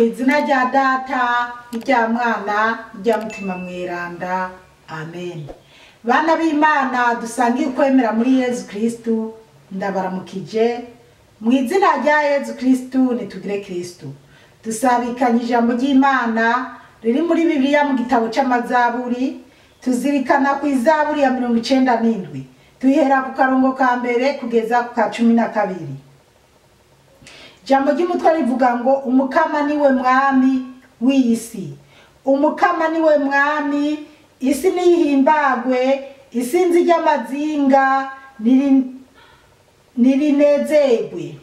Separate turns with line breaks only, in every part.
Kw'izina rya Data n'irya Mwana n'irya Mutima Mweranda, amen. Bana b'Imana dusangiye kwemera muri Yezu Kristu, ndabaramukije mu izina rya Yezu Kristu. Nitugire Kristu. Dusabikanye ijambo ry'Imana riri muri Bibiliya mu gitabo c'Amazaburi, tuzirikana ku Izaburi ya 97, tuhera ku karongo ka mbere kugeza ku ka 12. Jambo ry'umutwe rivuga ngo umukama niwe mwami w'isi. Umukama niwe mwami, isi nihimbagwe, isinzi ry'amazinga nirinezerwe.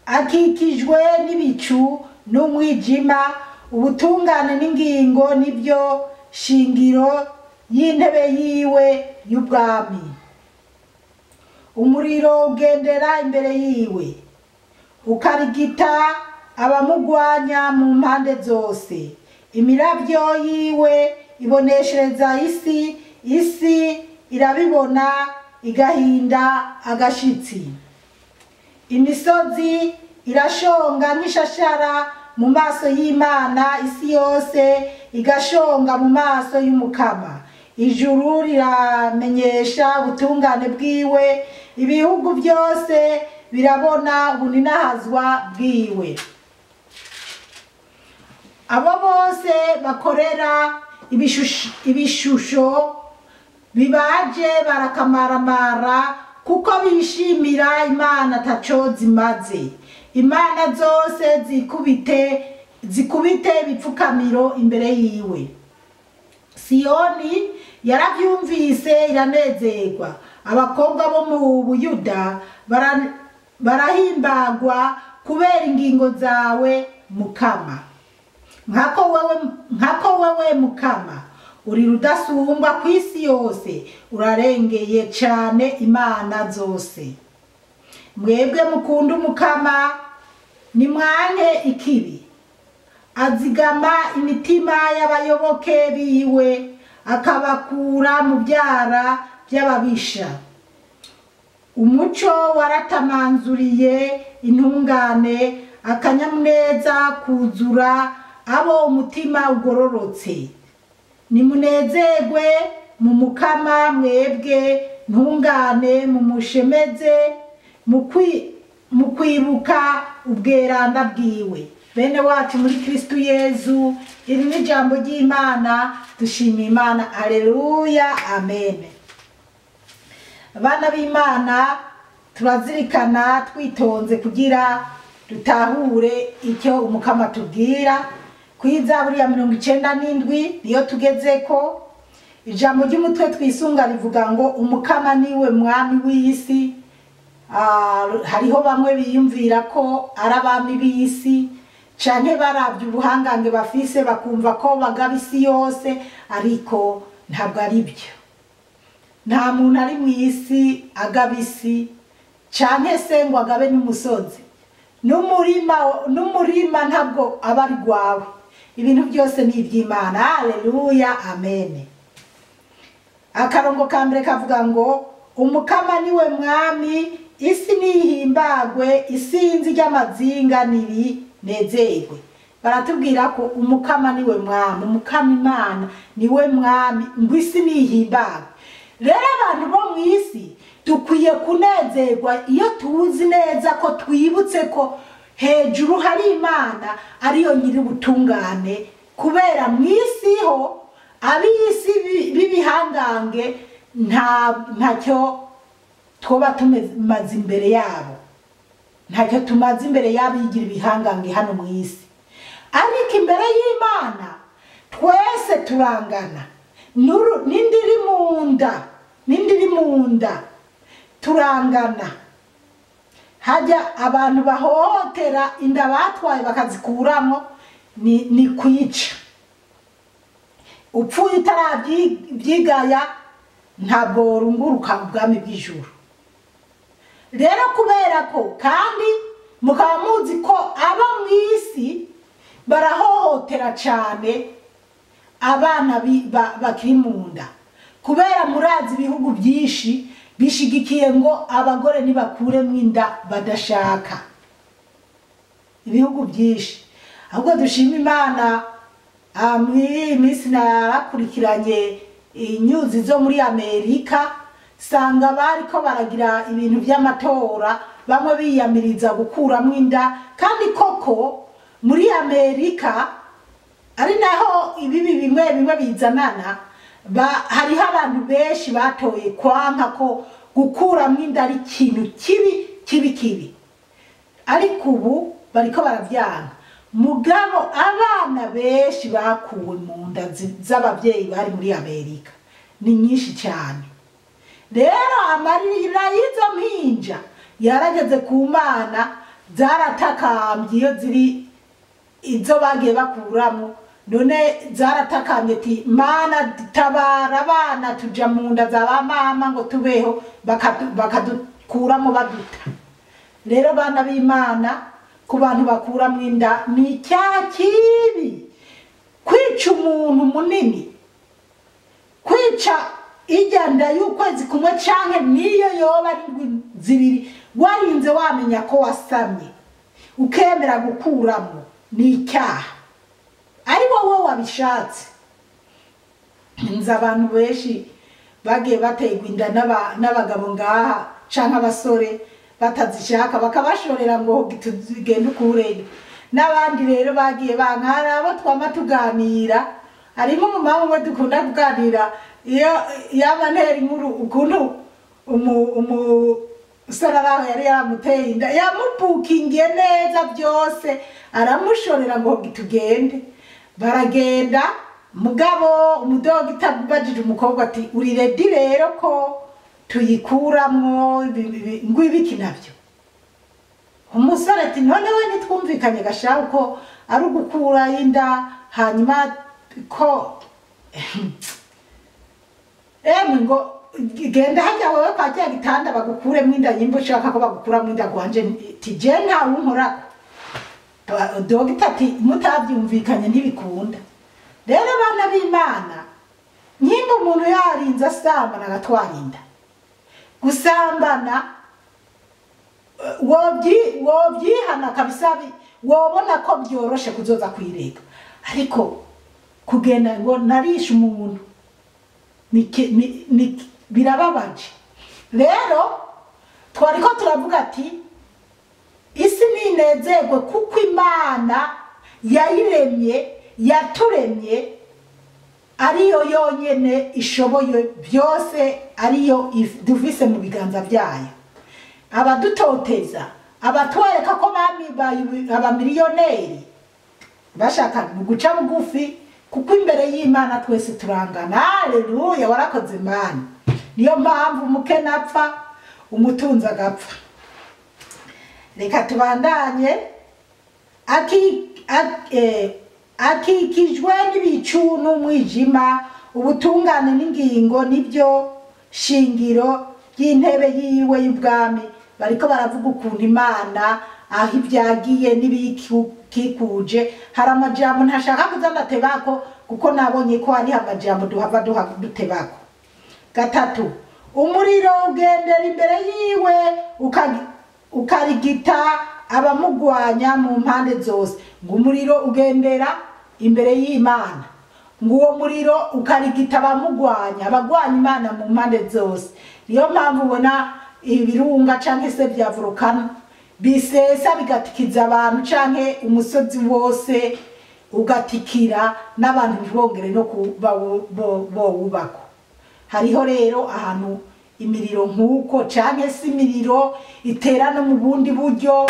Akikijwe n'ibicu n'umwijima, ubutungane n'ingingo nibyo shingiro y'intebe yiwe y'ubwami. Umuriro ugendera imbere yiwe, ukarigita abamugwanya mu mpande zose. Imiravyo yiwe iboneshereza isi, isi irabibona igahinda agashitsi. Imisozi irashonga nk'ishashara mu maso y'Imana, isi yose igashonga mu maso y'umukama. Ijuru riramenyesha ubutungane bwiwe, ibihugu byose birabona ubuninahazwa bwiwe. Abo bose bakorera ibishusho bibaje barakamaramara, kuko bishimira Imana ataco zimaze. Imana zose zikubite ibipfukamiro imbere yiwe. Siyoni yaravyumvise iranezerwa, abakobwa bo mu Buyuda barahimbagwa kubera ingingo zawe Mukama. Nkako wewe Mukama uri rudasumbwa kw'isi yose, urarengeye cane imana zose. Mwebwe mukunda Umukama nimwanke ikibi, azigama imitima y'abayoboke biwe, akabakura mu byara by'ababisha. Umuco waratamanzuriye intungane, akanyamuneza kuzura abo umutima ugororotse. Nimunezerwe mu Mukama mwebwe ntungane, mumushemeze mu kwibuka ubweranda bwiwe. Bene wacu muri Kristu Yezu, iri ni ijambo ry'Imana. Dushimiye Imana. Haleluya, amen. Abana b'Imana turazirikana twitonze kugira dutahure icyo Umukama tubwira. Kw'Izaburi ya 97 niyo tugezeko. Ijambo ry'umutwe twisunga rivuga ngo umukama niwe mwami w'isi. Hariho bamwe biyumvira ko arabami b'isi, canke baravye ubuhangange bafise bakumva ko bagaba isi yose, ariko ntabwo ari byo. Nta muntu ari mw'isi agaba isi, canke se ngo agabe n'umusozi. N'umurima ntabwo aba ari gwawe. Ibintu byose ni iby'Imana. Haleluya, amen. Akarongo ka mbere kavuga ngo umukama niwe mwami, isi nihimbagwe, isinzi ry'amazinga nirinezerwe. Baratubwira ko umukama niwe mwami, umukama Imana niwe mwami, ngo isi nihimbagwe. Rero abantu bo mw'isi dukwiye kunezerwa iyo tuzi neza ko twibutse ko hejuru hari Imana ariyo nyiri ubutungane, kubera mw'isi ho ab'isi b'ibihangange ntacyo twoba tumaze imbere yabo, ntacyo tumaze imbere yabo yigira ibihangange hano mw'isi. Ariko imbere y'Imana twese turangana, n'indiri munda turangana. Hajya abantu bahohotera inda batwaye bakazikuramo ni kwica. Upfuye utarabyigaya ntabwo urunguruka ubwami bw'ijuru. Rero kubera ko kandi mukaba muzi ko aba mw'isi barahohotera cane abana bakiri mu nda, kubera murazi ibihugu byinshi bishigikiye ngo abagore nibakuremwo inda badashaka. ibihugu byinshi. Ahubwo dushima Imana muri minsi narakurikiranye inyuzi zo muri Amerika, sanga bariko baragira ibintu by'amatora, bamwe biyamiriza gukuramo inda, kandi koko muri Amerika ari naho ibibi bimwe bizanana, hariho abantu benshi batoye kwanka ko gukuramo inda ari ikintu kibi, ariko ubu bariko baravyanga. Mugabo abana benshi bakuwe mu nda z'abavyeyi bari muri Amerika ni nyinshi cyane. Rero amarira y'izo mpinja yarageze ku Mana, zaratakambye iyo ziri izo bagiye bakuramo, none zaratakambye ati Mana tabara abana tuja mu nda za mama ngo tubeho, bakadukuramo baduta. Rero bana b'Imana, ku bantu bakuramo inda ni icyaha kibi. Kwica umuntu munini, kwica ijya nda y'ukwezi kumwe canke niyo yoba ari zibiri, warinze wamenya ko wasamye ukemera gukuramo, ni icyaha. Ari wowe wabishatse. Nzi abantu benshi bagiye bategwa inda n'abagabo ngaha canke abasore batazishaka, bakabashorera ngo tugende ukurenge. N'abandi rero bagiye bankara, abo twama tuganira, harimo umumama umwe dukunda kuganira, iyo yamanera inkuru ukuntu umusararaho yari yaramuteye inda, yamubukingiye neza byose, aramushorera ngo tugende. Baragenda, mugabo umudogita bajije umukobwa ati uri ready rero ko tuyikuramwo ngwibiki nabyo? Umusore ati none we nitwumvikanye gashaho ko ari ugukura inda, hanyuma ko ngo genda hajya wowe kwa cya gitanda bagukuremo inda, nyimbo ushaka ko bagukuramo inda gwanje tije nta wunkora. Dogita ati mutabyumvikanye ntibikunda. Rero abana b'Imana, nyimbo umuntu yarinze asambana agatwara inda, gusambana wobyihana kabisa, wobona ko byoroshe kuzoza kwirega, ariko kugenda ngo narisha umuntu birababaje. Rero twariko turavuga ati isi ninezerwe kuko Imana yayiremye, yaturemye, ariyo yonyene ishoboye byose, ariyo dufise mu biganza byayo. Abadutoteza, abatwereka ko abamiliyoneri bashaka guca bugufi, kuko imbere y'Imana twese turangana. Haleluya, warakoze Imana. Niyo mpamvu umukene apfa, umutunzi agapfa. Reka tubandanye. Akikijwe n'ibicu n'umwijima, ubutungane n'ingingo nibyo shingiro ry'intebe yiwe y'ubwami. Bariko baravuga ukuntu Imana aho ibyagiye n'ibikikuje. Hari amajambo ntashaka kuzanatebako, kuko nabonye ko hari amajambo duhava dutebako. Gatatu, umuriro ugendera imbere yiwe ukarigita abamugwanya mu mpande zose. Ngo umuriro ugendera imbere y'Imana, ngo uwo muriro ukarigita abamugwanya, abagwanya Imana mu mpande zose. Niyo mpamvu ubona ibirunga canke se bya volcano bisesa bigatikiza abantu, canke umusozi wose ugatikira n'abantu ntibongere no kuba wubako. Hariho rero ahantu imiriro nk'uko, canke se imiriro itera no mu bundi buryo.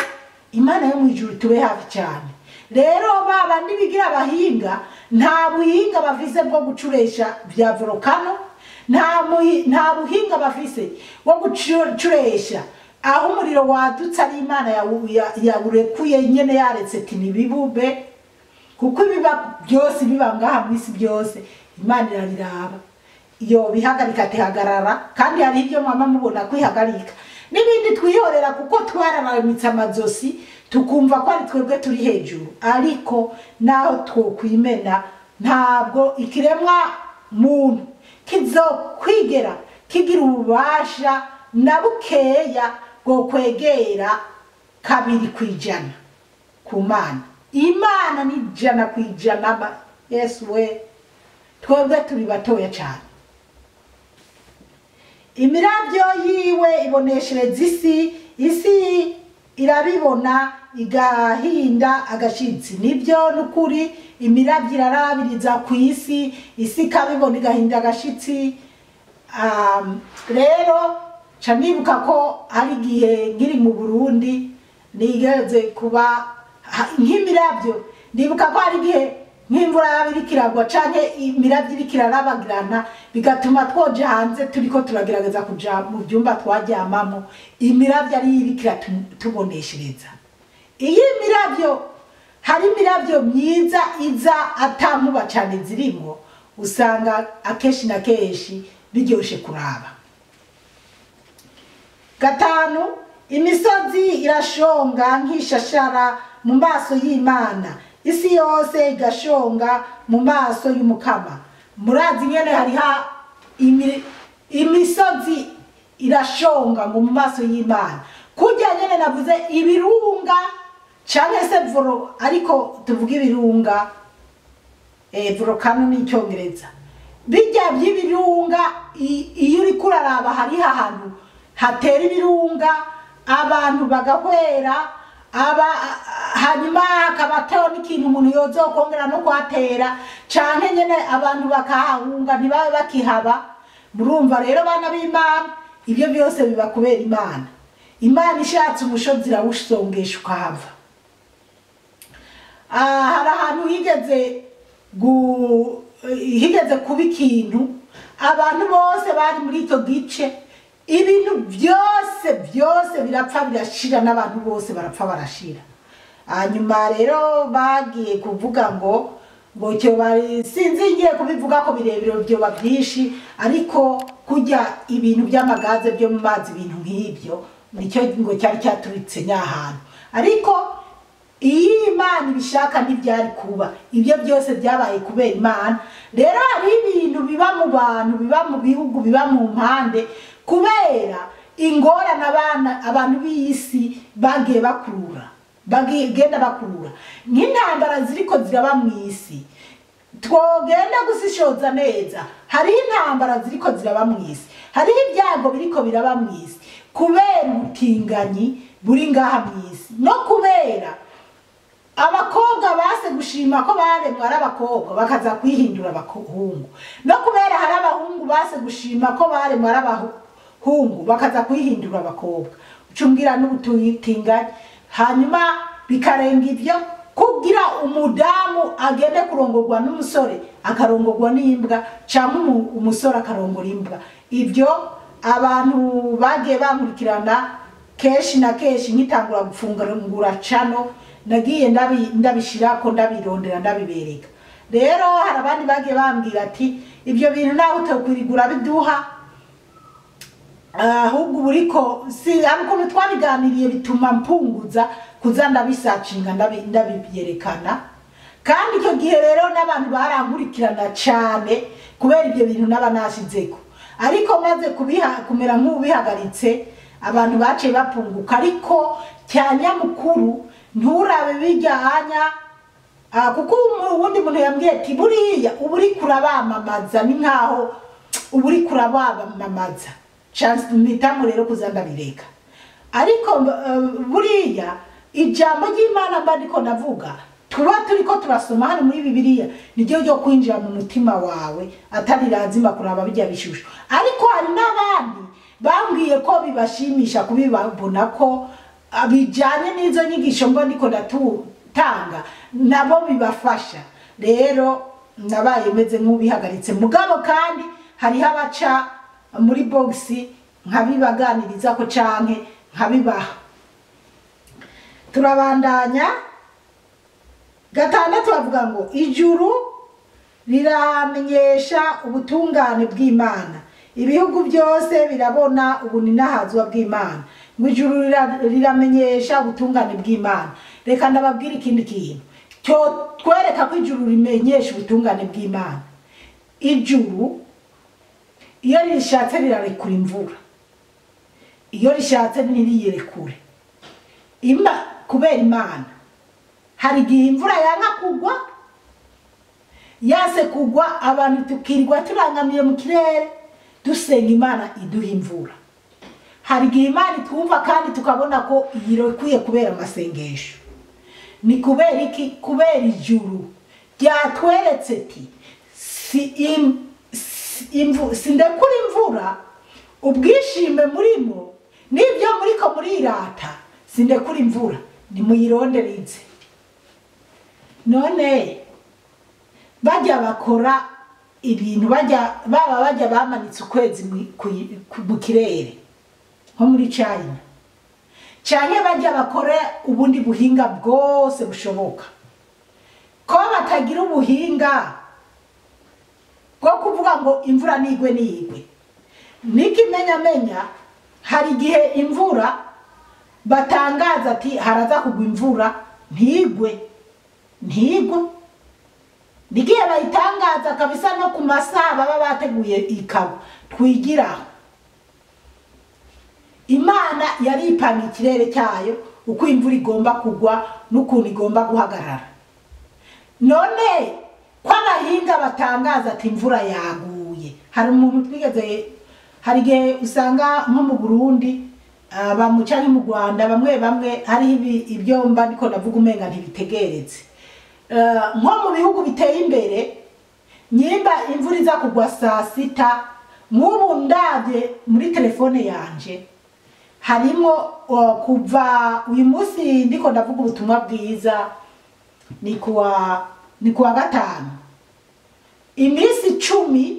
Imana yo mwijuru tube hafi cyane. Rero baba nibigira abahinga, nta buhinga bafise bwo gucuresha bya volcano, nta buhinga bafise bwo gucuresha aho umuriro wadutse ari Imana yawurekuye nyene, yaretse ati nibibube, kuko ibiba byose biba ngaha mu isi byose Imana irabiraba. Iyo bihagarika tehagarara, kandi hari ibyo mama mubona kwihagarika, n'ibindi twihorera kuko twararamitse amazosi tukumva ko ari twebwe turi hejuru. Ariko naho twokwimena, ntabwo ikiremwa muntu kizokwigera kigira ububasha na bukeya bwo kwegera 2%. ku mana. Imana ni ijana ku ijana. Yesu we, twebwe turi batoya cyane. Imirabyo yiwe iboneshereza isi irabibona igahinda agashitsi. Nibyo nukuri, imirabyo irarabiriza ku isi ikabibona igahinda agashitsi. Rero canibuka ko hari gihe ngiri mu Burundi nigeze kuba nk'imirabyo. Ndibuka ko hari gihe nk'imvura yabirikiragwa canke imirabyo irikirarabagirana bigatuma twoje hanze turiko turagerageza kuja mu byumba twaryamamo, imirabyo ari irikira tuboneshereza. Iyi mirabyo, hari imirabyo myiza iza atankuba cane zirimo, usanga akeshi na keshi biryoshe kuraba. Gatanu, imisozi irashonga nk'ishashara mu maso y'Imana, isi yose igashonga mu maso y'Umukama. Murazi nyene hariha imisozi irashonga mu maso y'Imana. Kurya nyene navuze ibirunga canke se voro, ariko tuvuga ibirunga, volcano ni Icyongereza. Bijya by'ibirunga iyo uri kuraraba hariho ahantu hatera ibirunga abantu bagahwera, hanyuma hakabateho n'ikintu umuntu yozokongera no kuhatera, canke nyene abantu bakahahunga ntibabe bakihaba. Murumva rero bana b'Imana, ibyo byose biba kubera Imana. Imana ishatse umushozi irawusongesha ukahava. Hari ahantu higeze kuba ikintu, abantu bose bari muri icyo gice, ibintu byose birapfa birashira, n'abantu bose barapfa barashira. Hanyuma rero bagiye kuvuga ngo cyo bari, sinzi ngiye kubivuga ko birebire byoba byinshi, ariko kujya ibintu by'amagaze byo mu mazi, ibintu nk'ibyo nicyo ngo cyari cyaturitse nyahantu. Ariko iyi Imana ibishaka ntibyari kuba. Ibyo byose byabaye kubera Imana. Rero hari ibintu biba mu bantu, biba mu bihugu, biba mu mpande, kubera ingorane abantu b'isi bagiye bagenda bakurura. Nk'intambara ziriko ziraba mu isi, twogenda gusishoza neza, hariho intambara ziriko ziraba mu isi, hariho ibyago biriko biraba mu isi, kubera ubutinganyi buri ngaha mu isi, no kubera abakobwa base gushima ko baremwe ari abakobwa bakaza kwihindura abahungu, no kubera hari abahungu base gushima ko baremwe ari abahungu bakaza kwihindura abakobwa. Ucumbwira n'ubutinganyi, hanyuma bikarenga ibyo kugira umudamu agende kurongorwa n'umusore akarongorwa n'imbwa, cyangwa umusore akarongora imbwa. Ibyo abantu bagiye bankurikirana keshi na keshi nkitangura gufungura channel, nagiye ndabishirako ndabirondera ndabibereka. Rero hari abandi bagiye bambwira ati ibyo bintu naho utokwirigura biduha, ahubwo buriko si ariko twabiganiriye bituma mpunguza kuza ndabisacinga ndabibyerekana. Kandi icyo gihe rero n'abantu barankurikirana cyane kubera ibyo bintu nabanashizeko, ariko maze kumera nk'ubihagaritse abantu baciye bapunguka. Ariko cyanya mukuru nturabe bijyanya, kuko ubundi muntu yambwiye ati buriya uburi kurabamamaza ni nkaho uburi kurabamamaza, chance nitamu rero kuzanda bireka. Ariko buriya ijambo ry'Imana mbandiko navuga tuba turiko turasoma hano muri Bibiliya niryo ryo kwinjira mu mutima wawe, atari lazima kuraba bijya bishusho. Ariko hari n'abandi bambwiye ko bibashimisha kubibabona ko abijanye n'izo nyigisho mbandiko ndatanga nabo bibafasha. Rero nabaye meze nk'ubihagaritse, mugabo kandi hari abaca muri boxi nkabibaganiriza ko canke nkabibaha. Turabandanya. Gatandatu bavuga ngo ijuru riramenyesha ubutungane bw'Imana, ibihugu byose birabona ubuninahazwa bw'Imana. Ngo ijuru riramenyesha ubutungane bw'Imana. Reka ndababwira ikindi kintu cyo twereka ko ijuru rimenyesha ubutungane bw'Imana. Ijuru iyo rishatse rirarekura imvura, iyo rishatse ntiriyerekure kubera Imana. hari igihe imvura yanka kugwa, yase kugwa abantu tukirirwa turangamiye mu kirere dusenga Imana iduha imvura. Hari igihe Imana itwumva kandi tukabona ko yirekuye kubera amasengesho. Ni kubera iki? Kubera ijuru ryatweretse ati sindekura imvura, ubwishime murimo n'ibyo muriko murirata, sindekura imvura, nimuyirondereze. None bajya bakora ibintu, bajya bamanitse ukwezi mu kirere nko muri China, cyane bajya bakora ubundi buhinga bwose bushoboka, ko batagira ubuhinga bwo kuvuga ngo imvura nigwe nigwe. Nikimenyamenya hari igihe imvura batangaza ati haraza kugwa imvura, ntigwe. Nigihe bayitangaza kabisa no ku masaha baba bateguye ikaba twigira. Imana yari ipanga ikirere cyayo uko imvura igomba kugwa n'ukuntu igomba guhagarara. None kwa bahinga batangaza ati imvura yaguye, hari umuntu twigeze, hari igihe usanga nko mu Burundi bamucanye mu Rwanda bamwe hari ibyo mba ndiko ndavuga umenga ntibitegeretse. Nko mu bihugu biteye imbere nyimba imvura iza kugwa saa 6, nk'ubu ndabye muri telefone yanje harimo kuva uyu munsi ndiko ndavuga ubutumwa bwiza ni kuwa 5, iminsi 10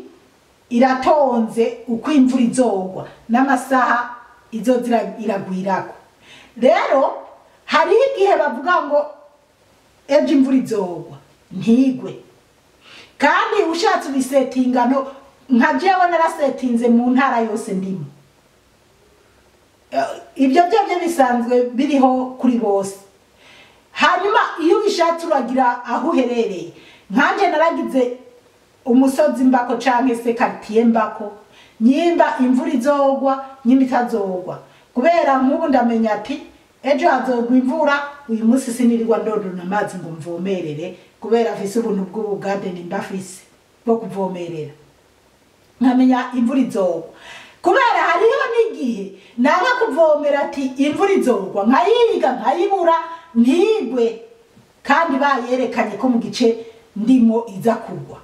iratonze uko imvura izogwa n'amasaha izozira iragwirako. Rero hari igihe bavuga ngo ejo imvura izogwa, ntigwe. Kandi ushatse ubisetingano nka jewe narasetinze mu ntara yose ndimo. Ibyo byo bisanzwe biriho kuri bose. Hanyuma iyo ubishatse uragira aho uherereye. Nkanje naragize umusozi mbako canke se quartier mbako, nyimba imvura izogwa nyimba itazogwa, kubera nk'ubu ndamenya ati ejo hazogwa imvura, uyu munsi sinirirwa ndodona amazi ngo mvomerere kubera afise ubuntu bw'ubugarden mbafise bwo kuvomerera. Nkamenya imvura izogwa, kubera hariho n'igihe nanga kuvomera ati imvura izogwa, nkayiga nkayibura ntigwe, kandi bayerekanye ko mu gice ndimo iza kugwa,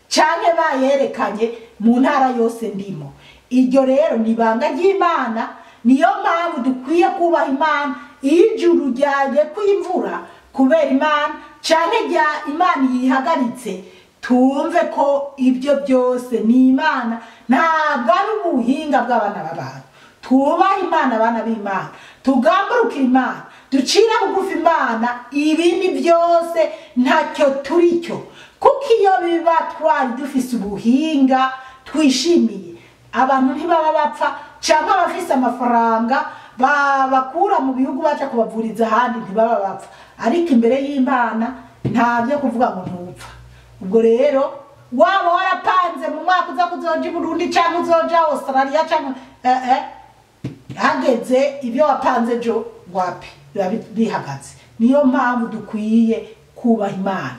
canke bayerekanye mu ntara yose ndimo. Iryo rero ni banga ry'Imana, niyo mpamvu dukwiye kubaha Imana. Ijuru ryaje kwimvura kubera Imana, canke Imana yihagaritse, tumve ko ibyo byose ni Imana, ntabwo ari ubuhinga bw'abana b'abantu. Tubaha Imana, abana b'Imana, tugamburukira Imana, ducira bugufi Imana, ibindi byose ntacyo turicyo. Kuko iyo biba twari dufise ubuhinga twishimiye, abantu ntibaba bapfa, cyangwa abafise amafaranga bakura mu bihugu baca kubavuriza ahandi ntibaba bapfa. Ariko imbere y'Imana ntabyo kuvuga ngo ntupfa. Ubwo rero waba warapanze mu mwaka uza kuzoja i Burundi cyangwa uzoja Australia cyangwa hageze ibyo wapanze jo wapi bihagaze. Niyo mpamvu dukwiye kubaha Imana.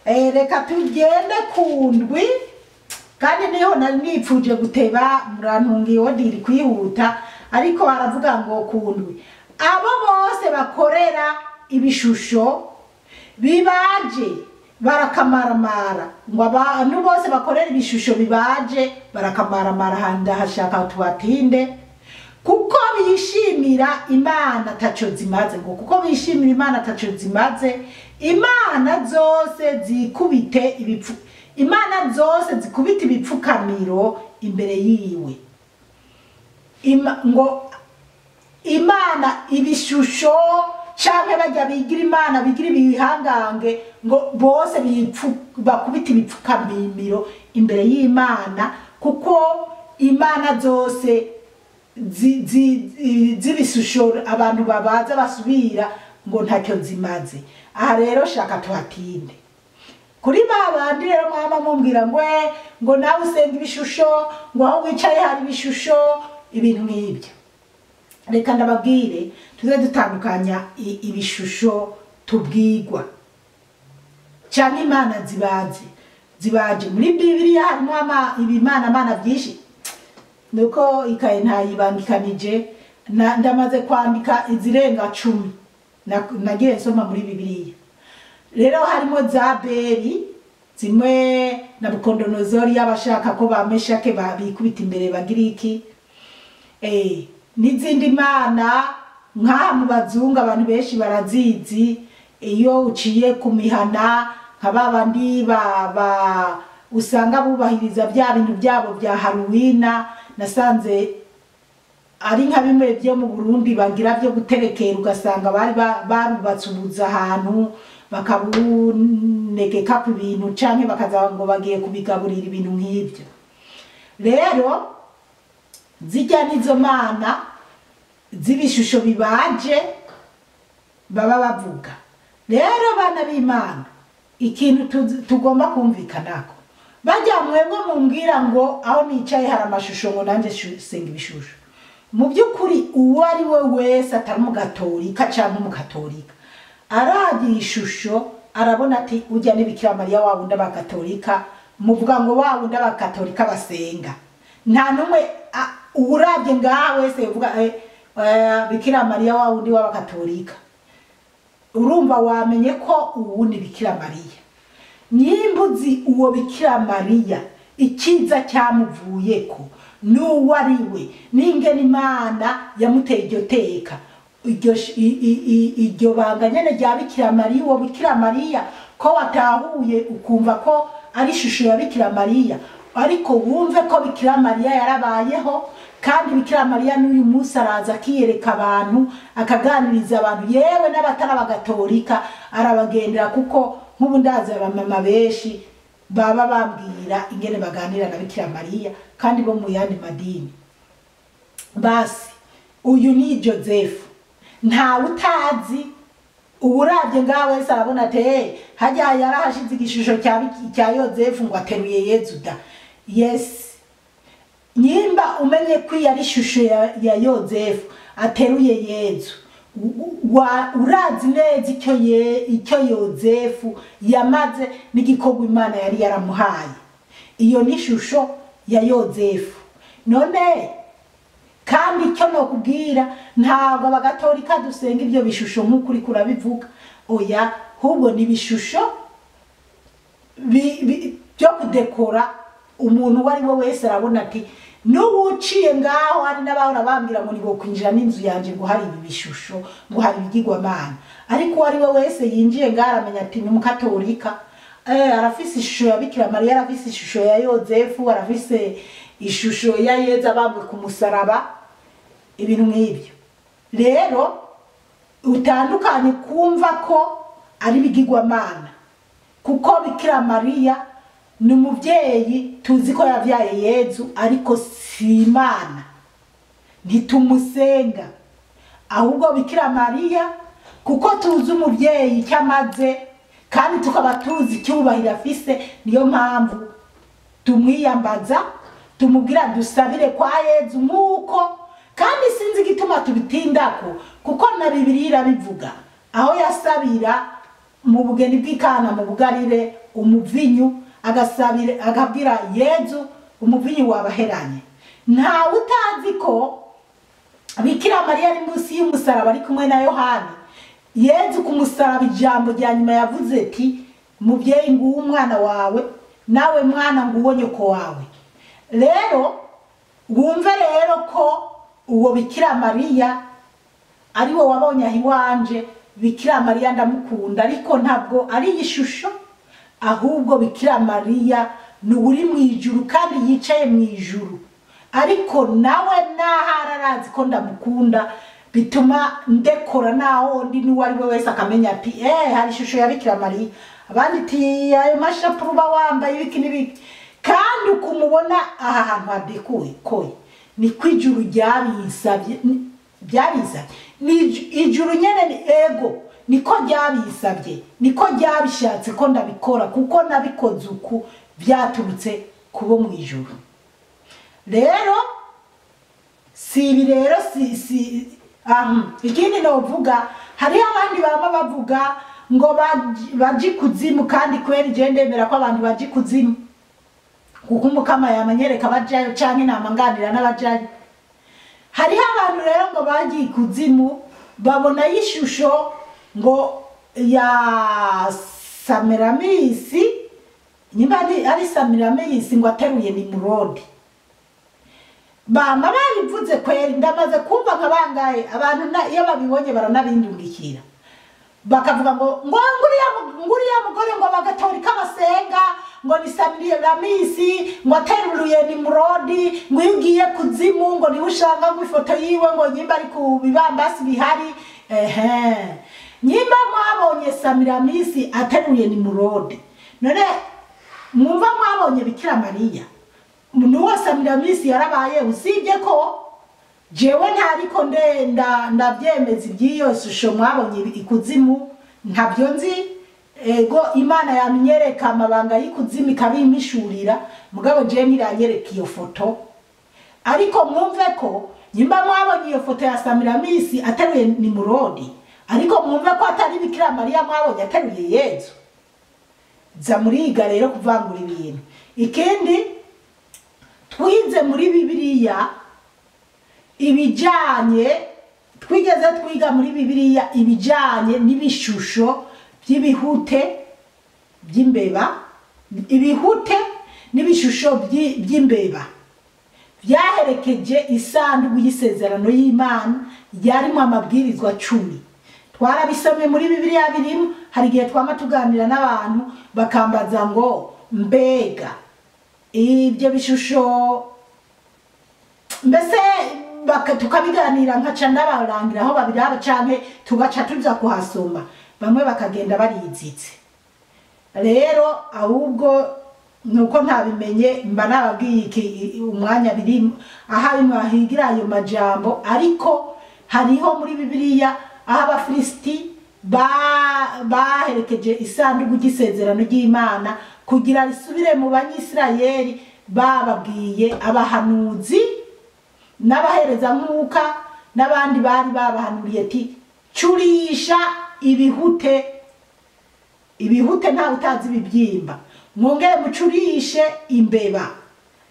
Reka tugende kundwi, kandi niho nipfuje guteba murantungiye diri kwihuta, ariko baravuga ngo kundwi abo bose bakorera ibishusho bibaje barakamaramara, ngo abantu bose bakorera ibishusho bibaje barakamaramara. Handa hashaka tubatinde kuko bishimira Imana taco zimaze, ngo kuko bishimira Imana taco zimaze. Imana zose zikubite ibipfu, Imana zose zikubite ibipfukamiro imbere yiwe. Ngo Imana ibishusho canke bajya bigira Imana bigira ibihangange, ngo bose bakubite ibipfukamiro imbere y'Imana, kuko Imana zose zibishusho abantu babaza basubira ngo ntacyo zimaze. Aha rero shaka tuhatinde kuri babandi rero mwama mumbwira ngo nawe usenga ibishusho, ngo aho wicaye hari ibishusho, ibintu nk'ibyo. reka ndababwire tuze dutandukanya ibishusho tubwigwa cyane imana zibaje muri Bibiliya harimo ibimana byinshi nuko ikaye ntayibangikanije ndamaze kwandika izirenga 10 nagiye nsoma muri Bibiliya rero harimo za Beri zimwe na Bukodonozori yabashaka ko bameshake babikubita imbere bagiriki n'izindi mana nka mu bazungu abantu benshi barazizi iyo uciye ku mihana nk'abandi usanga bubahiriza bya bintu byabo bya Halloween nasanze ari nka bimwe byo mu Burundi bagira byo guterekera ugasanga bari barubatse ubuza ahantu bakabunegeka ku bintu canke bakaza ngo bagiye kubigaburira ibintu nk'ibyo rero zijya nizo mana z'ibishusho bibaje baba bavuga rero bana b'Imana ikintu tugomba kumvikanako bajya mwebwe mumbwira ngo aho nicaye hari amashusho ngo nanje senga ibishusho mu by'ukuri uwo ari we wese atari mu gatolika cyangwa mu katolika aragira ishusho arabona ati ujya n'Ibikira Mariya wa wundi abakatolika muvuga ngo wa wundi abakatolika basenga nta numwe urabye ngaha wese uvuga Bikira Mariya wa wundi w'abakatolika urumva wamenye ko uwundi Bikira Mariya nyimbuzi uwo Bikira Mariya ikiza cyamuvuyeko n'uwo ari we n'ingene Imana yamuteye iryo teka iryo banga nyene rya Bikira Mariya uwo Bikira Mariya ko watahuye ukumva ko ari ishusho ya Bikira Mariya ariko wumve ko Bikira Mariya yarabayeho kandi Bikira Mariya n'uyu munsi araza akiyereka abantu akaganiriza abantu yewe n'abatari abagatolika arabagendera kuko nk'ubu ndaza abamama benshi baba bambwira ingene baganira na Bikira Mariya kandi bo mu yandi madini basi uyu ni Joseph nta utazi uburabye ngawe wese arabona ate hajya yarahashize igishusho cya Joseph ngo ateruye Yezu da yes nyimba umenye ko yari ishusho ya Joseph ateruye Yezu urazi neza icyo Joseph yamaze n'igikorwa Imana yari yaramuhaye iyo ni ishusho ya Joseph none kandi icyo nokubwira ntabwo abagatolika dusenga ibyo bishusho nk'ukuri kurabivuga oya ahubwo ni ibishusho byo kudekora umuntu wari we wese arabona ati n'ubuciye ngaho hari n'abahora bambwira ngo nibo kwinjira n'inzu yanje ngo hari ibi bishusho ngo hari ibigirwamana ariko wari we wese yinjiye ngaho aramenya ati ni umukatolika arafise ishusho ya Bikira Mariya arafise ishusho ya Joseph arafise ishusho ya Yezu abambwe ku musaraba ibintu nk'ibyo rero utandukanye kumva ko ari bigirwamana kuko Bikira Mariya ni umubyeyi tuzi ko yavyaye Yezu ariko si Imana ntitumusenga ahubwo Bikira Mariya kuko tuzi umubyeyi cyamaze kandi tukaba tuzi cyubahira afise niyo mpamvu tumwiyambaza tumubwira dusabire kwa Yezu muko kandi sinzi gituma tubitindako kuko na Bibiliya irabivuga aho yasabira mu bugeni bw'ikana mu bugarire umuvinyu agasabira agabwira Yezu umuvinyu wabaheranye nta utazi ko Bikira Mariya ari munsi y'umusaraba ari kumwe na Yohana Yezu ku musaraba ijambo rya nyuma yavuze ati mubyeyi nguwo umwana wawe nawe mwana nguwo nyoko wawe rero wumve rero ko uwo Bikira Mariya ari wo wabonye ahiwanje Bikira Mariya ndamukunda ariko ntabwo ari ishusho ahubwo Bikira Mariya ni uri mu ijuru kandi yicaye mu ijuru ariko nawe nahararazi ko ndamukunda bituma ndekora naho ndi n'uwari we wese akamenya ati hari ishusho ya Bikira Mariya abandi ati ayo mashapuru ba wambaye ibiki n'ibiki kandi ukumubona aha hantu hadekuwe koye ni kwijuru ryabisabye ni ijuru nyene ni ego niko ryabisabye niko ryabishatse ko ndabikora kuko nabikoze uku byaturutse kubo mu ijuru rero si ibi rero ikindi novuga hari abandi baba bavuga ngo baji kuzimu kandi kweri je ndemera ko abantu baji kuzimu kuko umukama yamanyereka bajayo canke namanganira n'abajayo. Hari abantu rero ngo baji kuzimu babona yishusho ngo ya Samiramisi, nyimba ari Samiramisi ngo ateruye Nimurodi. Bama babivuze kweri ndamaze kumva nkabangaye abantu iyo babibonye baranabindungikira bakavuga ngo nguriya mugore ngo bagatorika basenga ngo ni Samiramisi ngo ateruye Nimurodi ngo yugiye kuzimu ngo ni ushanga ngo ifoto yiwe ngo nyimba ari ku bibambasi bihari. Nyimba mwabonye Samiramisi ateruye Nimurodi, none mwumva mwabonye Bikira Mariya nuwa Samiramisi yarabaye usibye ko jewe ntariko ndavyemeza iby'iyo shusho mwabonye ikuzimu ntabyo nzi. Ego Imana yamenyereka amabanga y'ikuzimu ikabimishurira mugabo je niranyereka iyo foto. Ariko mwumve ko nyimba mwabonye iyo foto ya Samiramisi ateruye Nimurodi, ariko mwumve ko atari Bikira Mariya mwabonye ateruye Yezu. Za muriga rero kuvangura ibintu. Ikindi twize muri Bibiliya ibijanye twigeze twiga muri Bibiliya ibijanye n'ibishusho by'ibihute by'imbeba, ibihute n'ibishusho by'imbeba byaherekeje isanduku y'isezerano y'Imana yarimo amabwirizwa 10. Twarabisomye muri Bibiliya birimo. Hari gihe twama tuganira n'abantu bakambaza ngo mbega ibyo bishusho mbese tukabiganira nkaca ndabarangira aho babiraba canke tugaca tuza kuhasoma, bamwe bakagenda barizitse. Rero ahubwo nuko ntabimenye mba nababwiye iki umwanya biri aha imwahigira ayo majambo. Ariko hariho muri Bibiliya aho Abafilisti baherekeje isanduku y'isezerano ry'Imana kugira risubire mu Banyisirayeli, bababwiye abahanuzi n'abahereza nkuka n'abandi bari babahanuriye ati curisha ibihute nta utazi bibyimba, mwongere mucurishe imbeba,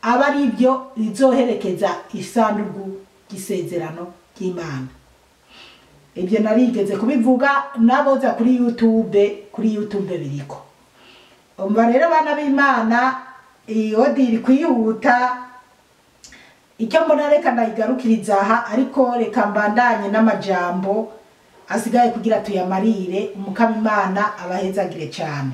aba ari byo rizoherekeza isanduku y'isezerano ry'Imana. Ibyo narigeze kubivuga naboza kuri YouTube biriko. Umva rero bana b'Imana iyo diri kwihuta icyo mbona reka ndayigarukiriza aha, ariko reka mbandanye n'amajambo asigaye kugira tuyamarire. Umukama Imana abahezagire cyane.